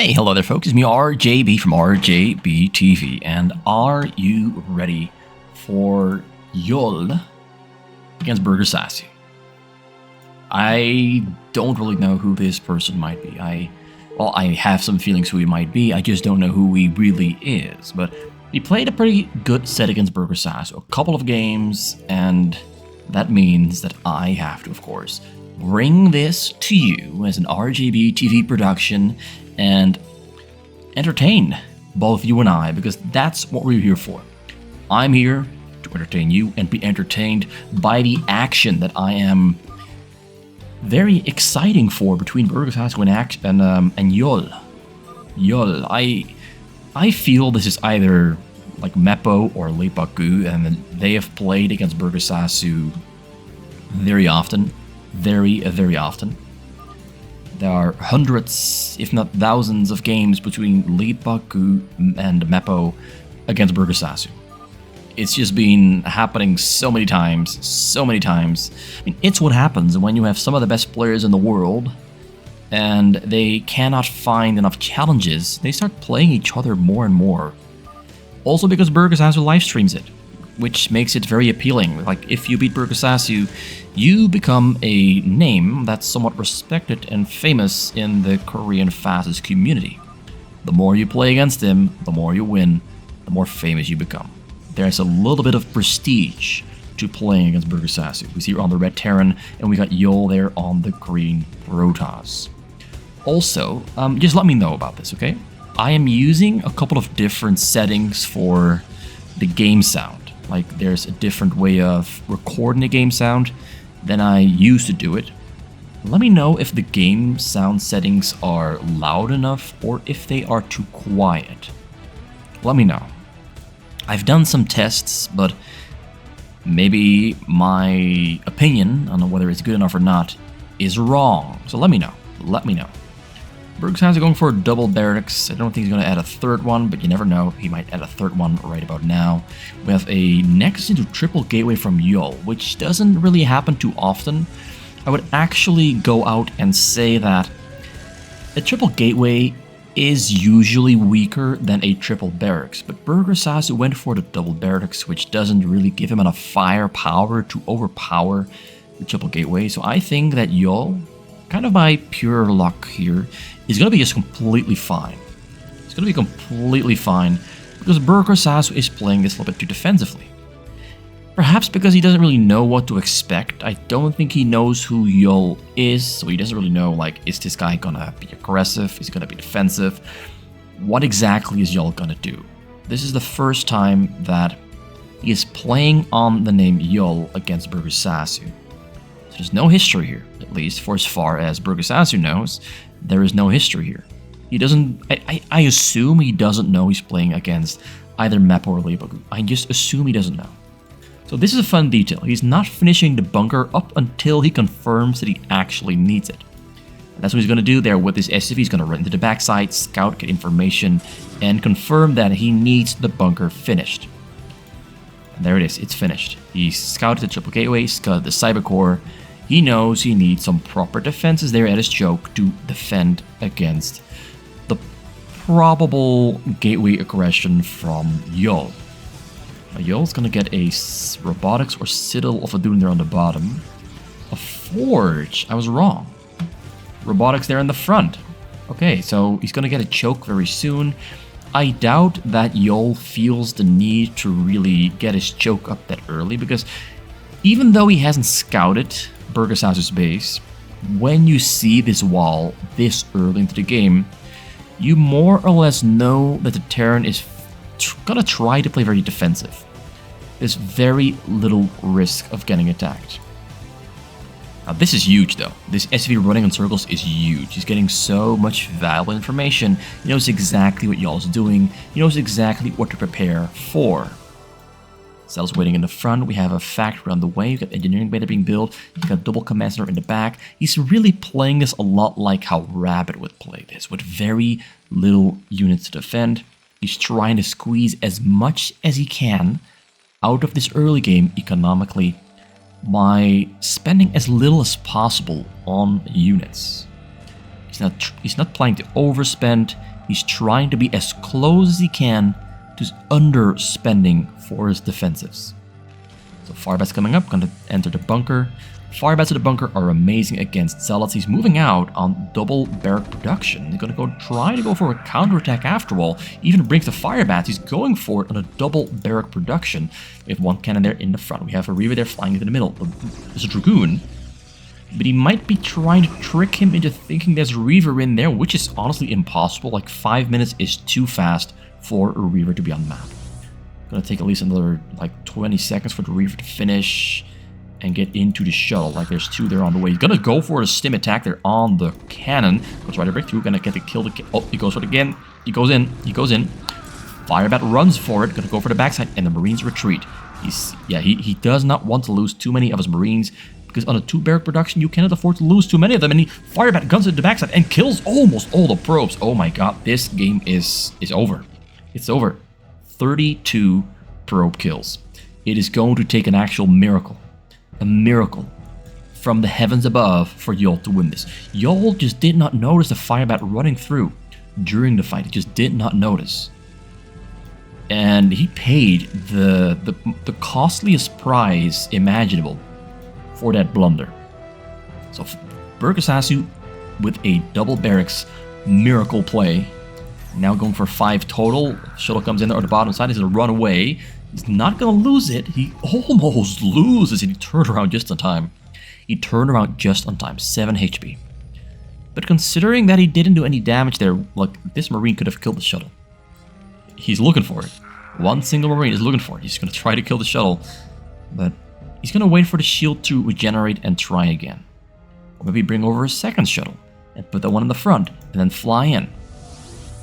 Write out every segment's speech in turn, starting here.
Hey, hello there folks, it's me RJB from RJB TV, and are you ready for Yeol against Burgersasu? I don't really know who this person might be. I have some feelings who he might be, I just don't know who he really is, but he played a pretty good set against Burgersasu, a couple of games, and that means that I have to, of course, bring this to you as an RJB TV production and entertain both you and I, because that's what we're here for. I'm here to entertain you and be entertained by the action that I am very exciting for between Burgersasu and Yeol. Yeol, I feel this is either like Meppo or Leebokgu, and they have played against Burgersasu very often. Very often. There are hundreds, if not thousands, of games between Leebokgu and Meppo against Burgersasu. It's just been happening so many times. I mean, it's what happens when you have some of the best players in the world and they cannot find enough challenges. They start playing each other more and more. Also because Burgersasu live streams it, which makes it very appealing. Like, if you beat Burgersasu, you become a name that's somewhat respected and famous in the Korean fastest community. The more you play against him, the more you win, the more famous you become. There's a little bit of prestige to playing against Burgersasu. We see her on the red Terran, and we got Yeol there on the green Protoss. Also, just let me know about this, okay? I am using a couple of different settings for the game sound. Like, there's a different way of recording the game sound than I used to do it. Let me know if the game sound settings are loud enough or if they are too quiet. Let me know. I've done some tests, but maybe my opinion on whether it's good enough or not is wrong. So let me know. Burgersasu going for a double barracks. I don't think he's going to add a third one, but you never know. He might add a third one right about now. We have a Nexus into triple gateway from Yeol, which doesn't really happen too often. I would actually go out and say that a triple gateway is usually weaker than a triple barracks, but Burgersasu went for the double barracks, which doesn't really give him enough firepower to overpower the triple gateway. So I think that Yeol, kind of by pure luck here, is going to be just completely fine. It's going to be completely fine because Burgersasu is playing this a little bit too defensively. Perhaps because he doesn't really know what to expect. I don't think he knows who Yeol is, so he doesn't really know, like, is this guy going to be aggressive? Is he going to be defensive? What exactly is Yeol going to do? This is the first time that he is playing on the name Yeol against Burgersasu. So there's no history here, at least for as far as Burgersasu knows. There is no history here. He doesn't. I assume he doesn't know he's playing against either Meppo or Leebokgu. I just assume he doesn't know. So this is a fun detail. He's not finishing the bunker up until he confirms that he actually needs it. And that's what he's going to do there with his SCV. He's going to run into the backside, scout, get information, and confirm that he needs the bunker finished. And there it is. It's finished. He scouted the triple gateway, scouted the cyber core. He knows he needs some proper defenses there at his choke to defend against the probable gateway aggression from Yeol. Yeol's gonna get a robotics or citadel of a Dune there on the bottom. A forge. I was wrong. Robotics there in the front. Okay, so he's gonna get a choke very soon. I doubt that Yeol feels the need to really get his choke up that early, because even though he hasn't scouted Burgersasu's base, when you see this wall this early into the game, you more or less know that the Terran is gonna try to play very defensive. There's very little risk of getting attacked. Now this is huge though. This SCV running in circles is huge. He's getting so much valuable information. He knows exactly what Yeol's doing. He knows exactly what to prepare for. Cells waiting in the front. We have a factory on the way. We've got engineering beta being built. He's got a double command center in the back. He's really playing this a lot like how Rabbit would play this, with very little units to defend. He's trying to squeeze as much as he can out of this early game economically by spending as little as possible on units. He's not planning to overspend. He's trying to be as close as he can to underspending for his defensives. So Firebat's coming up, going to enter the bunker. Firebats to the bunker are amazing against Zealots. He's moving out on double barrack production. He's going to try to go for a counterattack after all. Even brings the Firebats. He's going for it on a double barrack production. We have one cannon there in the front. We have a Reaver there flying into the middle. There's a Dragoon. But he might be trying to trick him into thinking there's a Reaver in there, which is honestly impossible. Like 5 minutes is too fast for a Reaver to be on the map. Gonna take at least another like 20 seconds for the Reaver to finish and get into the shuttle. Like there's 2 there on the way. He's gonna go for a stim attack there on the cannon. Goes right to breakthrough. Gonna get to kill the. Oh, he goes for it again. He goes in. He goes in. Firebat runs for it. Gonna go for the backside, and the Marines retreat. He does not want to lose too many of his Marines, because on a 2 barrack production you cannot afford to lose too many of them. And he Firebat guns at the backside and kills almost all the probes. Oh my god, this game is over. It's over. 32 probe kills. It is going to take an actual miracle. A miracle from the heavens above for Yeol to win this. Yeol just did not notice the Firebat running through during the fight. He just did not notice. And he paid the costliest price imaginable for that blunder. So Burgersasu with a double barracks miracle play. Now going for 5 total. Shuttle comes in there on the bottom side. He's going to run away. He's not going to lose it. He almost loses it. He turned around just on time. 7 HP. But considering that he didn't do any damage there, like this Marine could have killed the shuttle. He's looking for it. One single Marine is looking for it. He's going to try to kill the shuttle. But he's going to wait for the shield to regenerate and try again. Or maybe bring over a second shuttle and put that one in the front and then fly in.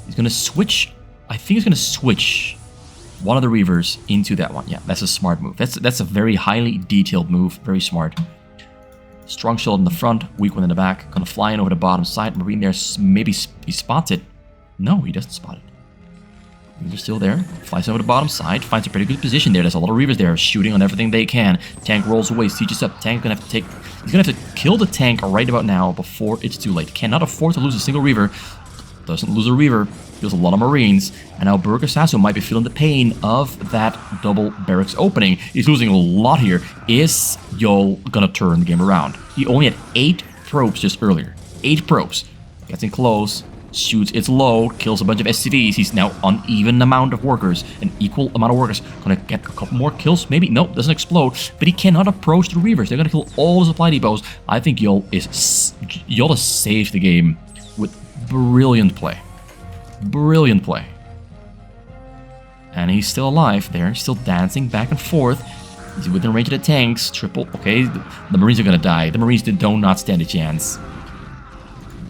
He's going to switch. I think he's going to switch one of the Reavers into that one. Yeah, that's a smart move. That's a very highly detailed move. Very smart. Strong shuttle in the front, weak one in the back. Going to fly in over the bottom side. Marine there, maybe he spots it. No, he doesn't spot it. Reaver's still there. Flies over the bottom side. Finds a pretty good position there. There's a lot of Reavers there shooting on everything they can. Tank rolls away, sieges up. Tank's going to have to take... He's going to have to kill the tank right about now before it's too late. Cannot afford to lose a single Reaver. Doesn't lose a Reaver. Kills a lot of Marines. And now Burgersasu might be feeling the pain of that double barracks opening. He's losing a lot here. Is Yeol going to turn the game around? He only had 8 probes just earlier. 8 probes. Gets in close. Shoots, it's low, kills a bunch of SCVs. He's now uneven amount of workers, an equal amount of workers. Gonna get a couple more kills, maybe. Nope, doesn't explode. But he cannot approach the Reavers. They're gonna kill all the supply depots. I think Yeol has saved the game with brilliant play. Brilliant play. And he's still alive there, still dancing back and forth. He's within range of the tanks. Triple, okay, the Marines are gonna die. The Marines do not stand a chance.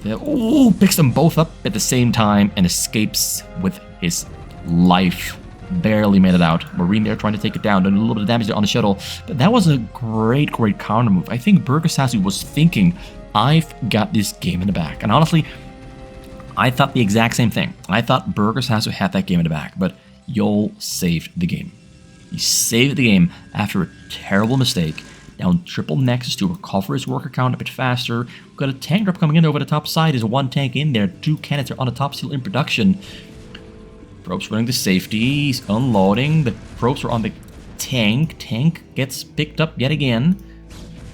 Ooh, picks them both up at the same time and escapes with his life. Barely made it out. Marine there trying to take it down. Doing a little bit of damage there on the shuttle. But that was a great counter move. I think Burgersasu was thinking, I've got this game in the back. And honestly, I thought the exact same thing. I thought Burgersasu had that game in the back. But Yeol saved the game. He saved the game after a terrible mistake. Down triple Nexus to recover his worker count a bit faster. We've got a tank drop coming in over the top side. There's 1 tank in there. 2 cannons are on the top still in production. Probes running to safety. He's unloading. The probes are on the tank. Tank gets picked up yet again.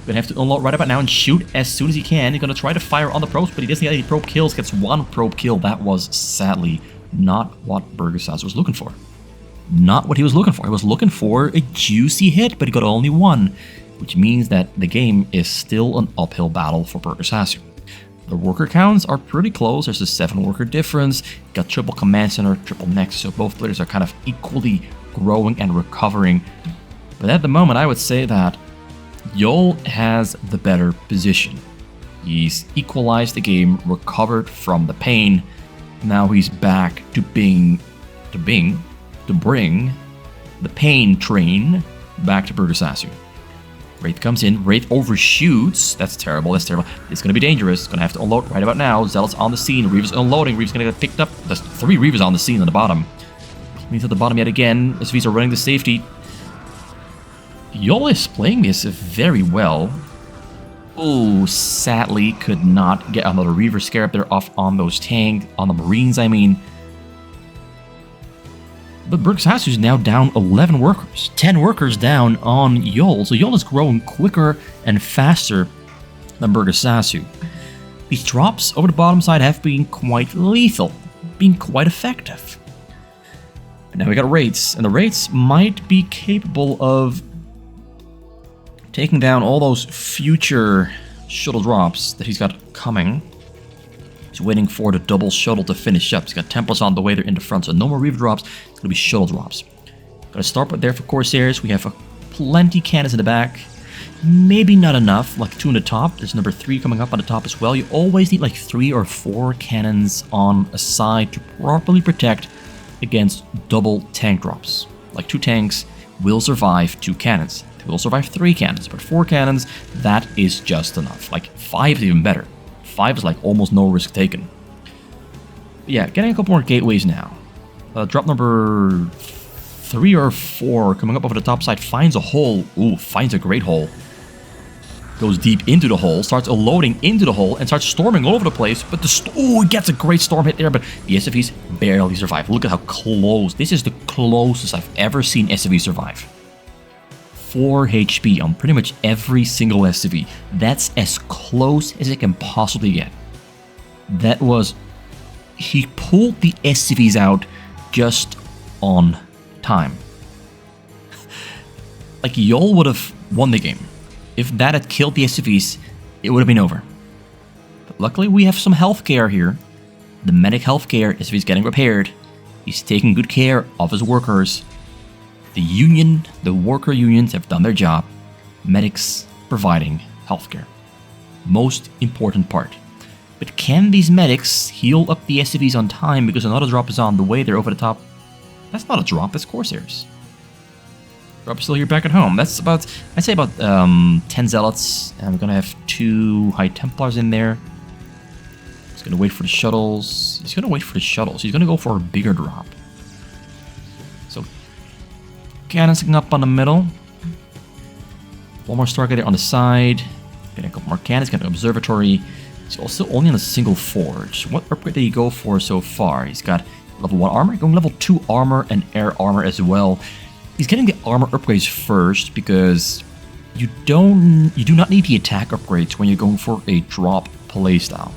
Gonna have to unload right about now and shoot as soon as he can. He's gonna try to fire on the probes, but he doesn't get any probe kills. Gets 1 probe kill. That was sadly not what Burgersasu was looking for. Not what he was looking for. He was looking for a juicy hit, but he got only 1. Which means that the game is still an uphill battle for Burgersasu. The worker counts are pretty close. There's a 7 worker difference. You've got triple command center, triple Nexus, so both players are kind of equally growing and recovering. But at the moment, I would say that Yeol has the better position. He's equalized the game, recovered from the pain. Now he's back to bring the pain train back to Burgersasu. Wraith comes in. Wraith overshoots. That's terrible. That's terrible. It's going to be dangerous. It's going to have to unload right about now. Zealot's on the scene. Reaver's unloading. Reaver's going to get picked up. There's 3 Reavers on the scene on the bottom. Means at the bottom yet again. SVs are running to safety. Yeol is playing this very well. Oh, sadly could not get another Reaver scare up there off on those tanks. On the Marines, I mean. But Burgersasu is now down 11 workers. 10 workers down on Yeol. So Yeol is growing quicker and faster than Burgersasu. These drops over the bottom side have been quite lethal, been quite effective. And now we got raids, and the raids might be capable of taking down all those future shuttle drops that he's got coming. He's waiting for the double shuttle to finish up. He's got Templars on the way there in the front, so no more Reaver drops. It's going to be shuttle drops. Gotta start right there for Corsairs. We have plenty cannons in the back. Maybe not enough, like 2 on the top. There's number 3 coming up on the top as well. You always need like 3 or 4 cannons on a side to properly protect against double tank drops. Like 2 tanks will survive 2 cannons. They will survive 3 cannons, but 4 cannons, that is just enough. Like 5 is even better. 5 is like almost no risk taken. But yeah, getting a couple more gateways now. Drop number 3 or 4 coming up over the top side finds a hole. Ooh, finds a great hole. Goes deep into the hole, starts loading into the hole, and starts storming all over the place. But he gets a great storm hit there, but the SFVs barely survive. Look at how close. This is the closest I've ever seen SFV survive. 4 HP on pretty much every single SCV. That's as close as it can possibly get. That was... He pulled the SCVs out just on time. Like, Yeol would have won the game. If that had killed the SCVs, it would have been over. But luckily, we have some healthcare here. The medic healthcare is if he's getting repaired. He's taking good care of his workers. The union, the worker unions have done their job. Medics providing healthcare. Most important part. But can these medics heal up the SCVs on time because another drop is on the way there over the top? That's not a drop, that's Corsairs. Drop is still here back at home. That's about, I'd say about 10 Zealots. And we're going to have 2 High Templars in there. He's going to wait for the shuttles. He's going to wait for the shuttles. He's going to go for a bigger drop. So, cannons up on the middle. One more Stargazer on the side. Getting a couple more cannons. Got an observatory. He's also only on a single forge. What upgrade did he go for so far? He's got level 1 armor, going level 2 armor and air armor as well. He's getting the armor upgrades first because you do not need the attack upgrades when you're going for a drop playstyle.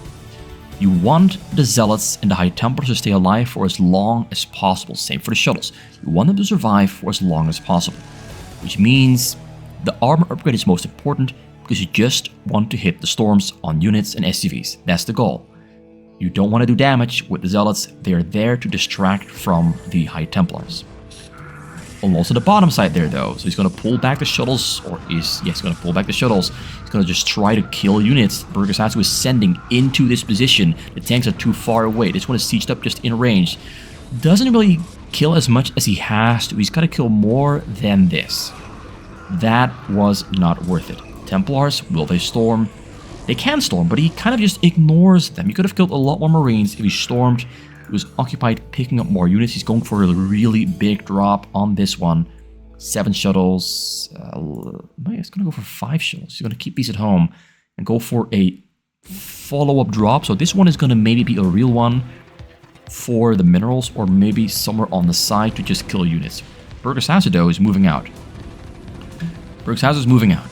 You want the Zealots and the High Templars to stay alive for as long as possible. Same for the shuttles. You want them to survive for as long as possible. Which means the armor upgrade is most important because you just want to hit the storms on units and SCVs. That's the goal. You don't want to do damage with the Zealots. They are there to distract from the High Templars. Almost on the bottom side there though, so he's going to pull back the shuttles, or he's going to pull back the shuttles. He's going to just try to kill units Burgersasu is sending into this position. The tanks are too far away. This one is sieged up just in range. Doesn't really kill as much as he has to. He's got to kill more than this. That was not worth it. Templars, will they storm? They can storm, but he kind of just ignores them. He could have killed a lot more Marines if he stormed. He was occupied picking up more units. He's going for a really big drop on this one. 7 shuttles. He's going to go for 5 shuttles. He's going to keep these at home and go for a follow-up drop. So this one is going to maybe be a real one for the minerals, or maybe somewhere on the side to just kill units. Burgersasu, though, is moving out. Burgersasu is moving out.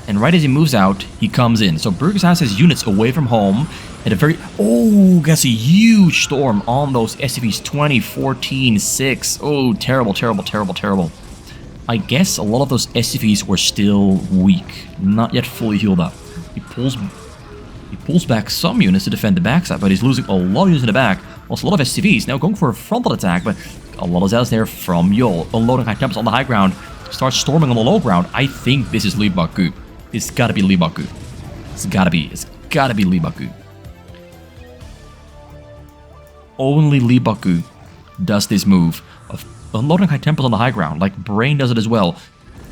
And right as he moves out, he comes in. So Burgersasu has units away from home at a very... Oh, gets a huge storm on those SCVs. 20, 14, 6. Oh, terrible, terrible, terrible, terrible. I guess a lot of those SCVs were still weak. Not yet fully healed up. He pulls back some units to defend the backside, but he's losing a lot of units in the back. Also, a lot of SCVs now going for a frontal attack, but a lot of zealots there from Yeol. Unloading High Templars on the high ground. Starts storming on the low ground. I think this is Leebokgu. It's gotta be Leebokgu. It's gotta be Leebokgu. Only Leebokgu does this move of unloading High Templars on the high ground. Like, Brain does it as well.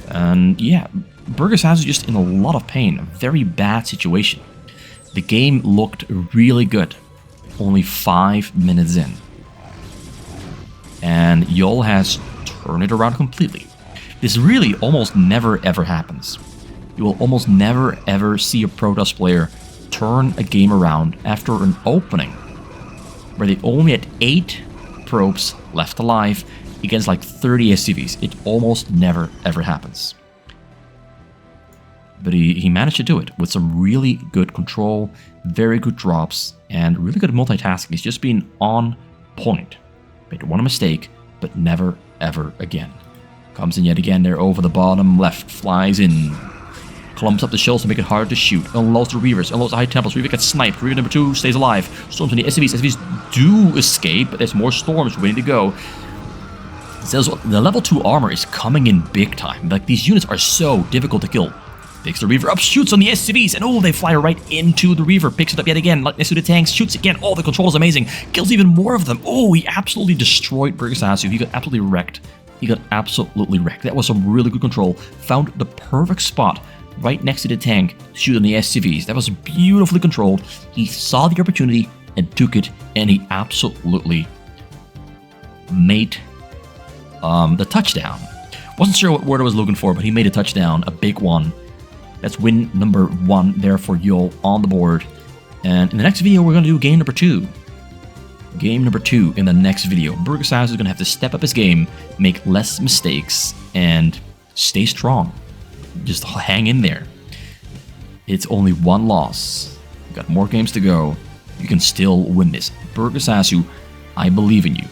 And yeah, Burgersasu is just in a lot of pain. A very bad situation. The game looked really good. Only 5 minutes in. And Yeol has turned it around completely. This really almost never ever happens. You will almost never ever see a Protoss player turn a game around after an opening where they only had 8 probes left alive against like 30 SCVs. It almost never, ever happens. But he managed to do it with some really good control, very good drops, and really good multitasking. He's just been on point. Made one mistake, but never, ever again. Comes in yet again there over the bottom left, flies in. Clumps up the shells to make it harder to shoot. Unloads the Reavers, unloads the high temples. Reaver gets sniped. Reaver number 2 stays alive. Storms in the SCVs. SCVs do escape, but there's more storms waiting to go. Says the level 2 armor is coming in big time. Like, these units are so difficult to kill. Picks the Reaver up, shoots on the SCVs, and oh, they fly right into the Reaver. Picks it up yet again, next to the tanks, shoots again. Oh, the control is amazing. Kills even more of them. Oh, he absolutely destroyed Burgersasu. He got absolutely wrecked. That was some really good control. Found the perfect spot right next to the tank to shoot on the SCVs. That was beautifully controlled. He saw the opportunity and took it, and he absolutely made the touchdown. Wasn't sure what word I was looking for, but he made a touchdown, a big one. That's win number 1 there for Yeol on the board. And in the next video, we're going to do game number 2. Game number 2 in the next video. Burgersasu is going to have to step up his game, make less mistakes, and stay strong. Just hang in there. It's only 1 loss. You've got more games to go. You can still win this. Burgersasu, I believe in you.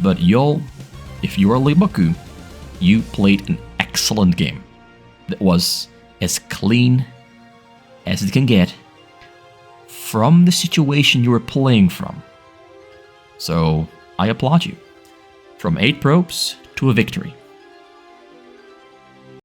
But Yeol, if you are Leebokgu, you played an excellent game. That was as clean as it can get from the situation you were playing from. So, I applaud you. From 8 probes to a victory.